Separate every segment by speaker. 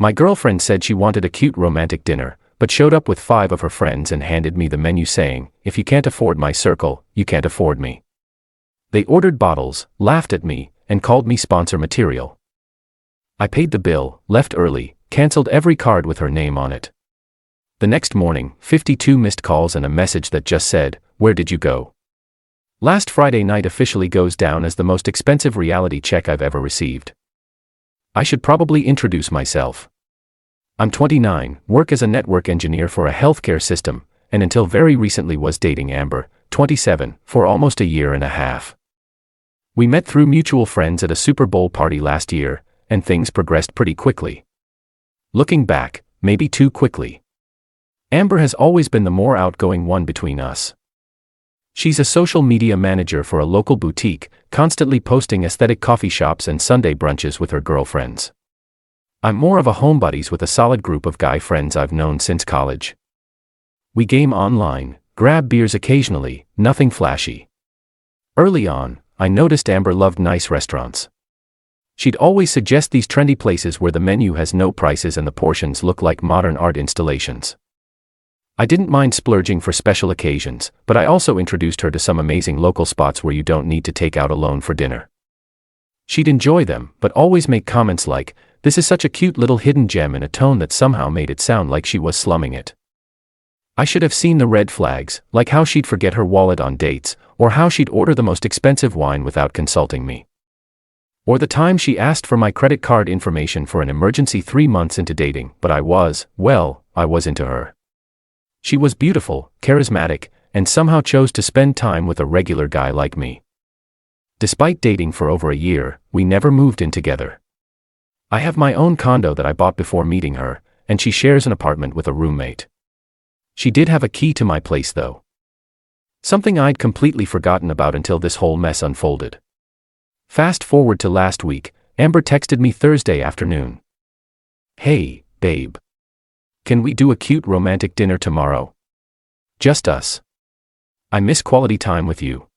Speaker 1: My girlfriend said she wanted a cute romantic dinner, but showed up with 5 of her friends and handed me the menu saying, "If you can't afford my circle, you can't afford me." They ordered bottles, laughed at me, and called me sponsor material. I paid the bill, left early, canceled every card with her name on it. The next morning, 52 missed calls and a message that just said, "Where did you go?" Last Friday night officially goes down as the most expensive reality check I've ever received. I should probably introduce myself. I'm 29, work as a network engineer for a healthcare system, and until very recently was dating Amber, 27, for almost a year and a half. We met through mutual friends at a Super Bowl party last year, and things progressed pretty quickly. Looking back, maybe too quickly. Amber has always been the more outgoing one between us. She's a social media manager for a local boutique, constantly posting aesthetic coffee shops and Sunday brunches with her girlfriends. I'm more of a homebuddies with a solid group of guy friends I've known since college. We game online, grab beers occasionally, nothing flashy. Early on, I noticed Amber loved nice restaurants. She'd always suggest these trendy places where the menu has no prices and the portions look like modern art installations. I didn't mind splurging for special occasions, but I also introduced her to some amazing local spots where you don't need to take out alone for dinner. She'd enjoy them, but always make comments like, "This is such a cute little hidden gem," in a tone that somehow made it sound like she was slumming it. I should have seen the red flags, like how she'd forget her wallet on dates, or how she'd order the most expensive wine without consulting me. Or the time she asked for my credit card information for an emergency 3 months into dating, but I was into her. She was beautiful, charismatic, and somehow chose to spend time with a regular guy like me. Despite dating for over a year, we never moved in together. I have my own condo that I bought before meeting her, and she shares an apartment with a roommate. She did have a key to my place though. Something I'd completely forgotten about until this whole mess unfolded. Fast forward to last week, Amber texted me Thursday afternoon. "Hey, babe. Can we do a cute romantic dinner tomorrow? Just us. I miss quality time with you."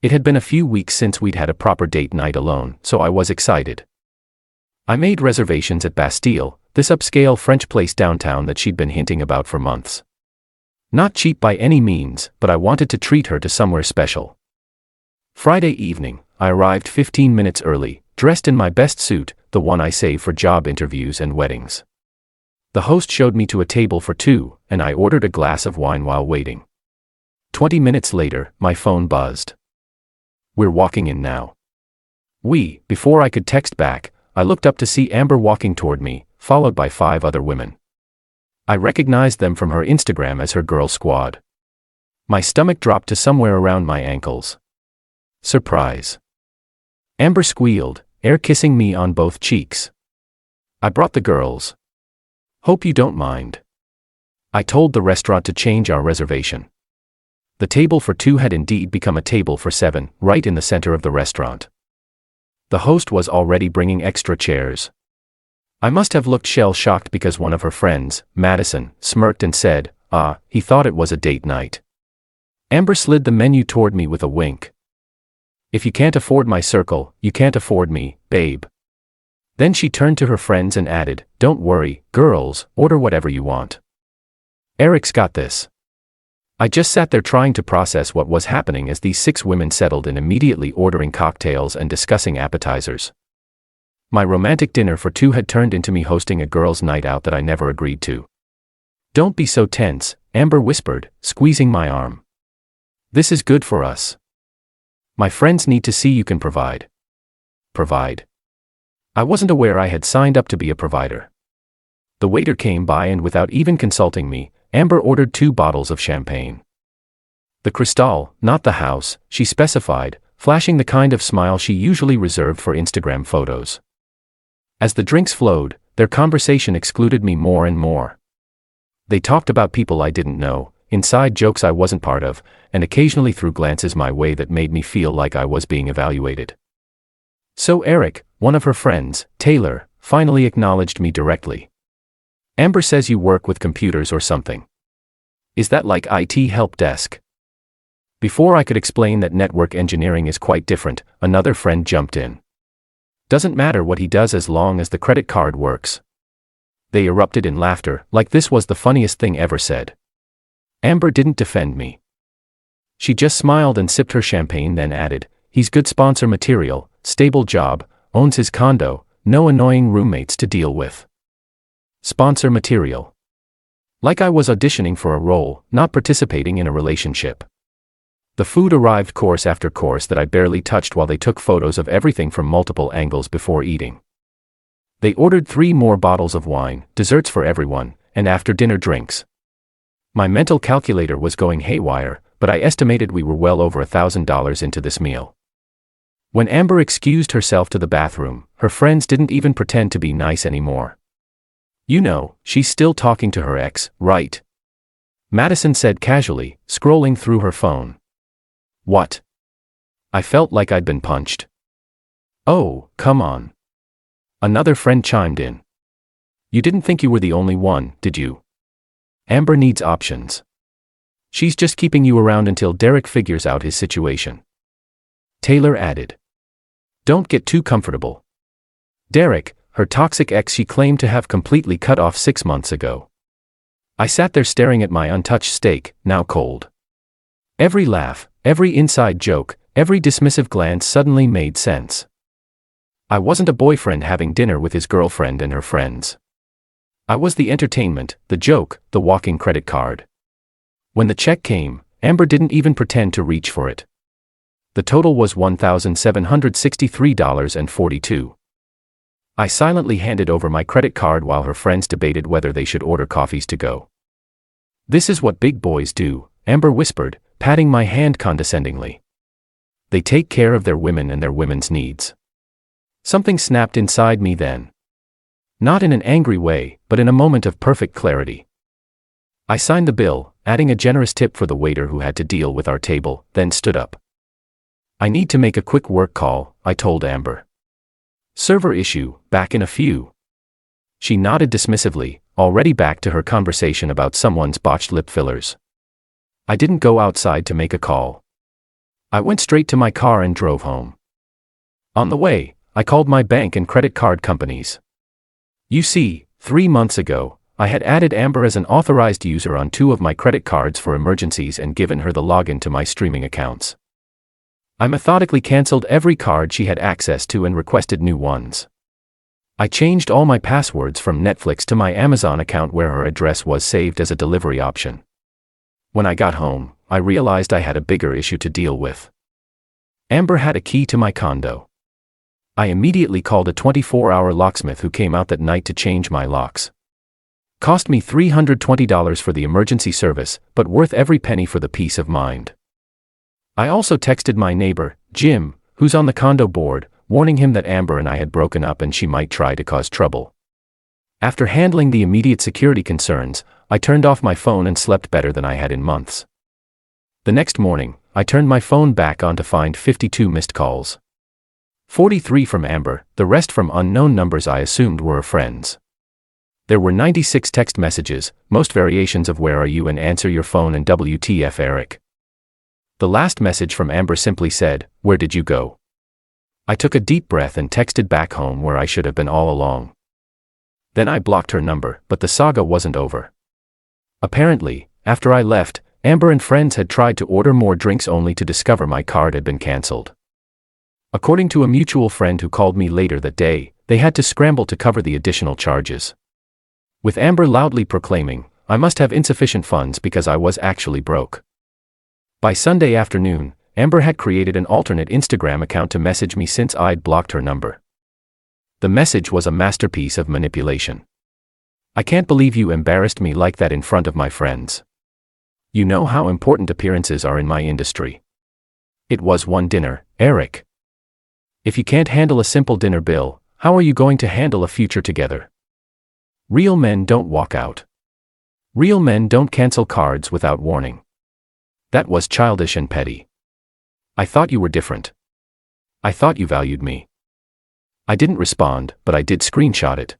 Speaker 1: It had been a few weeks since we'd had a proper date night alone, so I was excited. I made reservations at Bastille, this upscale French place downtown that she'd been hinting about for months. Not cheap by any means, but I wanted to treat her to somewhere special. Friday evening, I arrived 15 minutes early, dressed in my best suit, the one I save for job interviews and weddings. The host showed me to a table for 2, and I ordered a glass of wine while waiting. 20 minutes later, my phone buzzed. "We're walking in now." Before I could text back, I looked up to see Amber walking toward me, followed by 5 other women. I recognized them from her Instagram as her girl squad. My stomach dropped to somewhere around my ankles. Surprise. Amber squealed, air kissing me on both cheeks. "I brought the girls. Hope you don't mind." I told the restaurant to change our reservation. The table for 2 had indeed become a table for 7, right in the center of the restaurant. The host was already bringing extra chairs. I must have looked shell-shocked because one of her friends, Madison, smirked and said, he thought it was a date night." Amber slid the menu toward me with a wink. "If you can't afford my circle, you can't afford me, babe." Then she turned to her friends and added, "Don't worry, girls, order whatever you want. Eric's got this." I just sat there trying to process what was happening as these 6 women settled in, immediately ordering cocktails and discussing appetizers. My romantic dinner for 2 had turned into me hosting a girls' night out that I never agreed to. "Don't be so tense," Amber whispered, squeezing my arm. "This is good for us. My friends need to see you can provide." Provide? I wasn't aware I had signed up to be a provider. The waiter came by and without even consulting me, Amber ordered 2 bottles of champagne. The Cristal, not the house, she specified, flashing the kind of smile she usually reserved for Instagram photos. As the drinks flowed, their conversation excluded me more and more. They talked about people I didn't know, inside jokes I wasn't part of, and occasionally threw glances my way that made me feel like I was being evaluated. So Eric, one of her friends, Taylor, finally acknowledged me directly. "Amber says you work with computers or something. Is that like IT help desk?" Before I could explain that network engineering is quite different, another friend jumped in. "Doesn't matter what he does as long as the credit card works." They erupted in laughter, like this was the funniest thing ever said. Amber didn't defend me. She just smiled and sipped her champagne, then added, "He's good sponsor material, stable job, owns his condo, no annoying roommates to deal with." Sponsor material. Like I was auditioning for a role, not participating in a relationship. The food arrived course after course that I barely touched while they took photos of everything from multiple angles before eating. They ordered 3 more bottles of wine, desserts for everyone, and after-dinner drinks. My mental calculator was going haywire, but I estimated we were well over $1,000 into this meal. When Amber excused herself to the bathroom, her friends didn't even pretend to be nice anymore. "You know, she's still talking to her ex, right?" Madison said casually, scrolling through her phone. "What?" I felt like I'd been punched. "Oh, come on." Another friend chimed in. "You didn't think you were the only one, did you? Amber needs options. She's just keeping you around until Derek figures out his situation." Taylor added. "Don't get too comfortable. Derek, her toxic ex she claimed to have completely cut off 6 months ago." I sat there staring at my untouched steak, now cold. Every laugh, every inside joke, every dismissive glance suddenly made sense. I wasn't a boyfriend having dinner with his girlfriend and her friends. I was the entertainment, the joke, the walking credit card. When the check came, Amber didn't even pretend to reach for it. The total was $1,763.42. I silently handed over my credit card while her friends debated whether they should order coffees to go. "This is what big boys do," Amber whispered, patting my hand condescendingly. "They take care of their women and their women's needs." Something snapped inside me then. Not in an angry way, but in a moment of perfect clarity. I signed the bill, adding a generous tip for the waiter who had to deal with our table, then stood up. "I need to make a quick work call," I told Amber. "Server issue, back in a few." She nodded dismissively, already back to her conversation about someone's botched lip fillers. I didn't go outside to make a call. I went straight to my car and drove home. On the way, I called my bank and credit card companies. You see, 3 months ago, I had added Amber as an authorized user on 2 of my credit cards for emergencies and given her the login to my streaming accounts. I methodically canceled every card she had access to and requested new ones. I changed all my passwords from Netflix to my Amazon account where her address was saved as a delivery option. When I got home, I realized I had a bigger issue to deal with. Amber had a key to my condo. I immediately called a 24-hour locksmith who came out that night to change my locks. Cost me $320 for the emergency service, but worth every penny for the peace of mind. I also texted my neighbor, Jim, who's on the condo board, warning him that Amber and I had broken up and she might try to cause trouble. After handling the immediate security concerns, I turned off my phone and slept better than I had in months. The next morning, I turned my phone back on to find 52 missed calls. 43 from Amber, the rest from unknown numbers I assumed were friends. There were 96 text messages, most variations of "Where are you" and "Answer your phone" and "WTF Eric." The last message from Amber simply said, "Where did you go?" I took a deep breath and texted back home where I should have been all along. Then I blocked her number, but the saga wasn't over. Apparently, after I left, Amber and friends had tried to order more drinks only to discover my card had been canceled. According to a mutual friend who called me later that day, they had to scramble to cover the additional charges. With Amber loudly proclaiming, I must have insufficient funds because I was actually broke. By Sunday afternoon, Amber had created an alternate Instagram account to message me since I'd blocked her number. The message was a masterpiece of manipulation. "I can't believe you embarrassed me like that in front of my friends. You know how important appearances are in my industry. It was one dinner, Eric. If you can't handle a simple dinner bill, how are you going to handle a future together? Real men don't walk out. Real men don't cancel cards without warning. That was childish and petty. I thought you were different. I thought you valued me." I didn't respond, but I did screenshot it.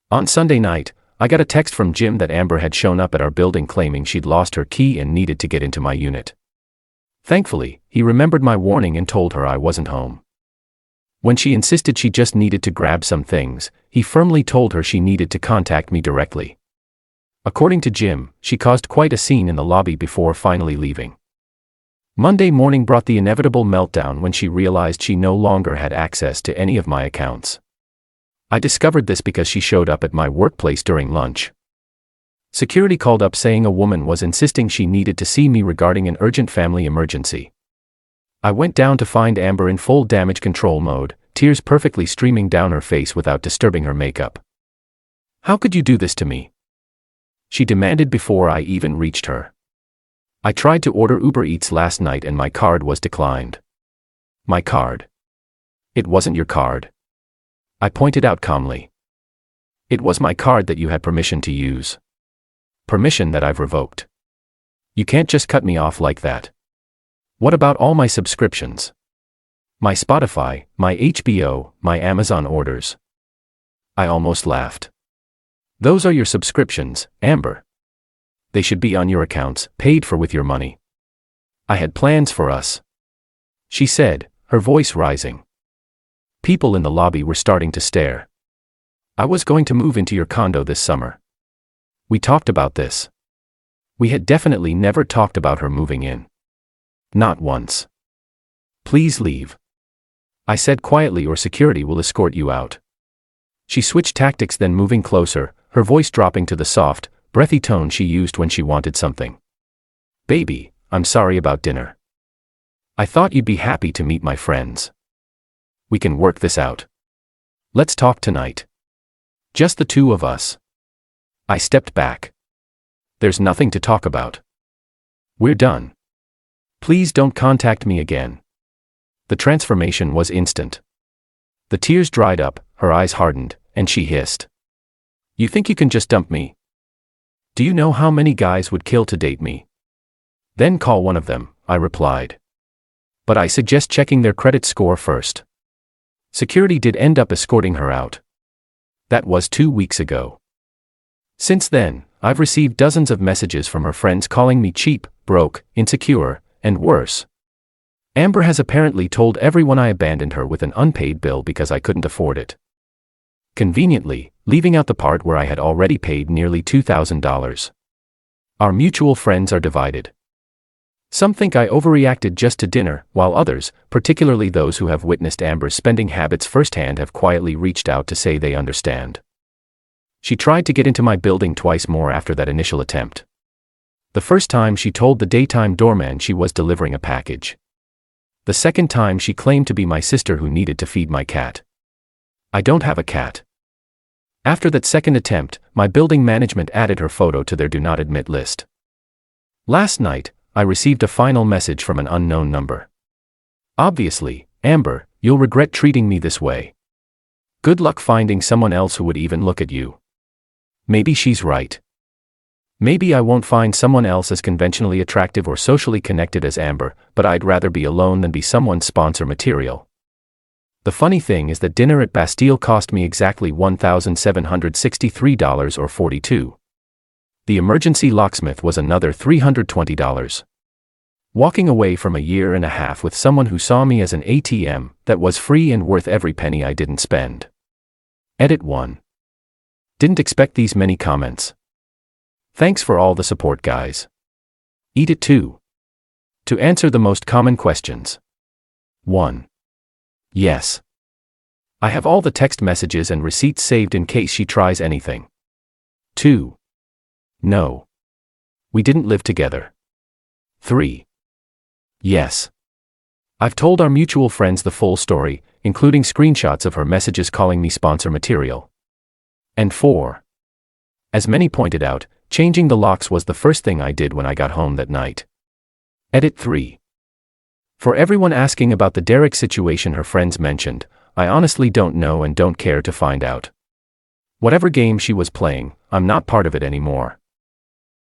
Speaker 1: On Sunday night, I got a text from Jim that Amber had shown up at our building claiming she'd lost her key and needed to get into my unit. Thankfully, he remembered my warning and told her I wasn't home. When she insisted she just needed to grab some things, he firmly told her she needed to contact me directly. According to Jim, she caused quite a scene in the lobby before finally leaving. Monday morning brought the inevitable meltdown when she realized she no longer had access to any of my accounts. I discovered this because she showed up at my workplace during lunch. Security called up saying a woman was insisting she needed to see me regarding an urgent family emergency. I went down to find Amber in full damage control mode, tears perfectly streaming down her face without disturbing her makeup. "How could you do this to me?" she demanded before I even reached her. "I tried to order Uber Eats last night and my card was declined." "My card? It wasn't your card," I pointed out calmly. "It was my card that you had permission to use. Permission that I've revoked. You can't just cut me off like that. What about all my subscriptions? My Spotify, my HBO, my Amazon orders?" I almost laughed. "Those are your subscriptions, Amber. They should be on your accounts, paid for with your money. I had plans for us," she said, her voice rising. People in the lobby were starting to stare. "I was going to move into your condo this summer. We talked about this." We had definitely never talked about her moving in. Not once. "Please leave," I said quietly, "or security will escort you out." She switched tactics, then moving closer, her voice dropping to the soft, breathy tone she used when she wanted something. "Baby, I'm sorry about dinner. I thought you'd be happy to meet my friends. We can work this out. Let's talk tonight. Just the two of us." I stepped back. "There's nothing to talk about. We're done. Please don't contact me again." The transformation was instant. The tears dried up, her eyes hardened, and she hissed, "You think you can just dump me? Do you know how many guys would kill to date me?" "Then call one of them," I replied. "But I suggest checking their credit score first." Security did end up escorting her out. That was 2 weeks ago. Since then, I've received dozens of messages from her friends calling me cheap, broke, insecure, and worse. Amber has apparently told everyone I abandoned her with an unpaid bill because I couldn't afford it. Conveniently, leaving out the part where I had already paid nearly $2,000. Our mutual friends are divided. Some think I overreacted just to dinner, while others, particularly those who have witnessed Amber's spending habits firsthand, have quietly reached out to say they understand. She tried to get into my building twice more after that initial attempt. The first time she told the daytime doorman she was delivering a package. The second time she claimed to be my sister who needed to feed my cat. I don't have a cat. After that second attempt, my building management added her photo to their do not admit list. Last night, I received a final message from an unknown number. "Obviously, Amber, you'll regret treating me this way. Good luck finding someone else who would even look at you." Maybe she's right. Maybe I won't find someone else as conventionally attractive or socially connected as Amber, but I'd rather be alone than be someone's sponsor material. The funny thing is that dinner at Bastille cost me exactly $1,763 or 42. The emergency locksmith was another $320. Walking away from a year and a half with someone who saw me as an ATM that was free and worth every penny I didn't spend. Edit 1. Didn't expect these many comments. Thanks for all the support, guys. Edit 2. To answer the most common questions. 1. Yes. I have all the text messages and receipts saved in case she tries anything. 2. No. We didn't live together. 3. Yes. I've told our mutual friends the full story, including screenshots of her messages calling me sponsor material. And 4. As many pointed out, changing the locks was the first thing I did when I got home that night. Edit 3. For everyone asking about the Derek situation her friends mentioned, I honestly don't know and don't care to find out. Whatever game she was playing, I'm not part of it anymore.